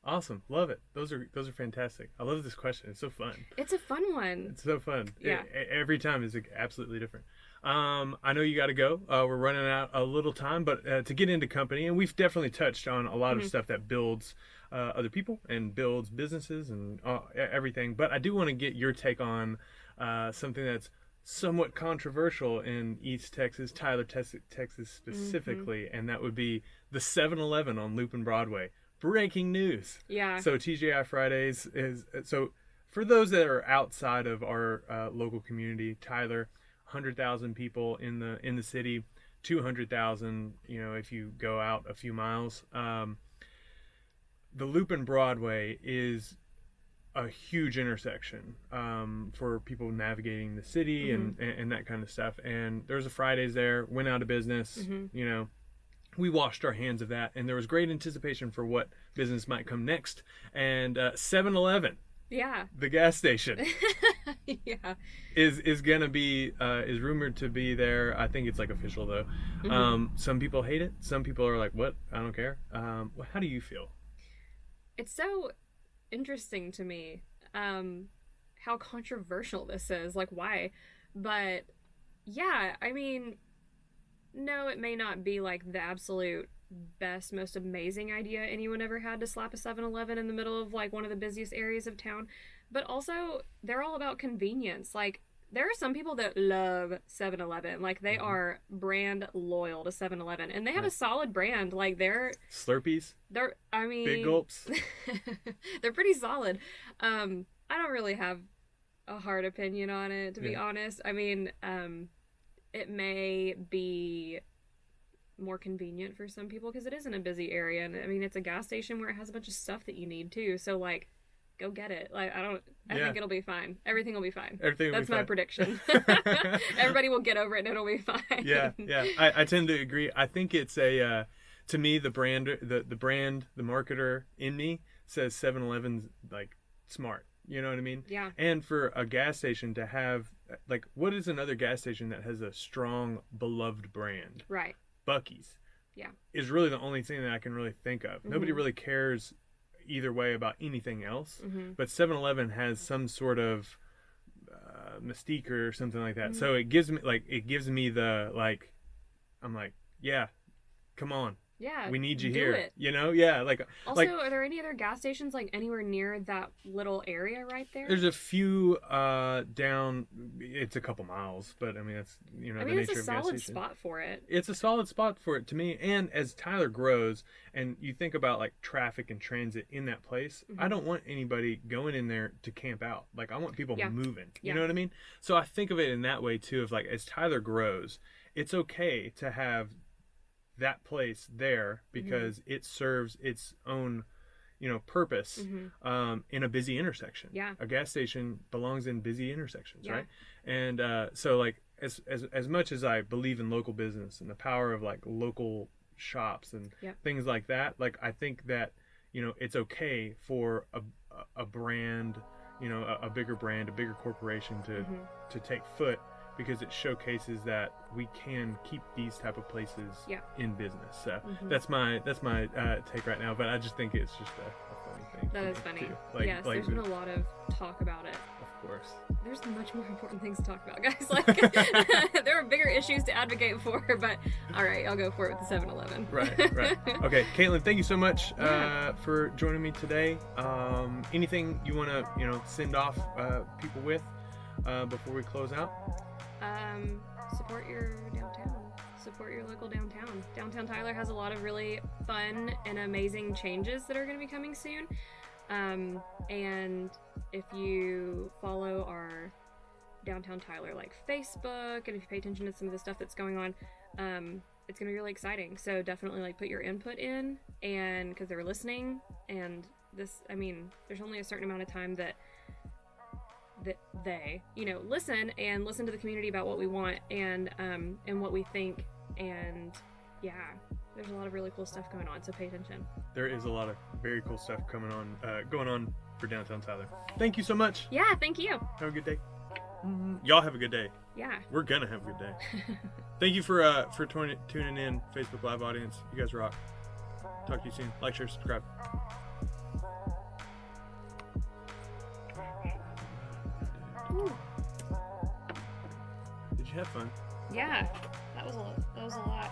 Awesome. Love it. Those are fantastic. I love this question. It's so fun. It's a fun one. It's so fun. Yeah. Every time is absolutely different. I know you got to go. We're running out a little time, but to get into company, and we've definitely touched on a lot of stuff that builds other people and builds businesses and everything. But I do want to get your take on something that's somewhat controversial in East Texas, Tyler, Texas specifically, and that would be the 7-Eleven on Loop and Broadway. Breaking news. Yeah. So TGI Fridays is, so for those that are outside of our local community, Tyler, 100,000 people in the city, 200,000, you know, if you go out a few miles. The Loop and Broadway is a huge intersection for people navigating the city and that kind of stuff. And there's a Fridays there, went out of business, you know. We washed our hands of that, and there was great anticipation for what business might come next. And 7-Eleven, the gas station, is gonna be is rumored to be there. I think it's like official though. Some people hate it. Some people are like, "What? I don't care." How do you feel? It's so interesting to me how controversial this is. Like, why? But yeah, I mean. No, it may not be like the absolute best, most amazing idea anyone ever had to slap a 7-Eleven in the middle of like one of the busiest areas of town. But also, they're all about convenience. Like, there are some people that love 7-Eleven. Like, they are brand loyal to 7-Eleven. And they have a solid brand. Like, they're... Slurpees? I mean... Big gulps? They're pretty solid. I don't really have a hard opinion on it, to be honest. I mean, it may be more convenient for some people because it is in a busy area, and I mean it's a gas station where it has a bunch of stuff that you need too. So like, go get it. Like I think it'll be fine. Everything will be fine. That's my prediction. Everybody will get over it and it'll be fine. Yeah. I tend to agree. I think it's a to me the brand, the marketer in me says 7-Eleven's like smart. You know what I mean? Yeah. And for a gas station to have, like, what is another gas station that has a strong, beloved brand? Right. Buc-ee's. Yeah. Is really the only thing that I can really think of. Nobody really cares either way about anything else. But 7-Eleven has some sort of Mystique or something like that. So it gives me the like, I'm like, yeah, come on. Yeah, we need you do here. it. You know, yeah. Like also, are there any other gas stations like anywhere near that little area right there? There's a few down. It's a couple miles, but I mean that's the nature of gas station. It's a solid spot for it. It's a solid spot for it to me. And as Tyler grows, and you think about like traffic and transit in that place, I don't want anybody going in there to camp out. Like I want people moving. You know what I mean? So I think of it in that way too. Of like as Tyler grows, it's okay to have that place there because it serves its own purpose in a busy intersection. A gas station belongs in busy intersections, right? And so like as much as I believe in local business and the power of like local shops and things like that, like I think that it's okay for a brand, a bigger brand, a bigger corporation to take foot, because it showcases that we can keep these type of places in business. So that's my take right now. But I just think it's just a funny thing. That is funny. Like, yes, there's been a lot of talk about it. Of course. There's much more important things to talk about, guys. Like there are bigger issues to advocate for. But all right, I'll go for it with the 7-Eleven. Right. Okay, Kaitlyn, thank you so much for joining me today. Anything you want to send off people with before we close out? Support your downtown. Support your local downtown. Downtown Tyler has a lot of really fun and amazing changes that are going to be coming soon. And if you follow our Downtown Tyler like Facebook, and if you pay attention to some of the stuff that's going on, it's going to be really exciting. So definitely like put your input in, and because they're listening, and this, I mean, there's only a certain amount of time that they listen to the community about what we want and what we think, and there's a lot of really cool stuff going on, so pay attention. There is a lot of very cool stuff going on for Downtown Tyler. Thank you so much. Yeah, thank you. Have a good day. Y'all have a good day. Yeah, we're gonna have a good day. Thank you for tuning in, Facebook Live audience. You guys rock. Talk to you soon. Like, share, subscribe. Ooh. Did you have fun? Yeah, that was a lot.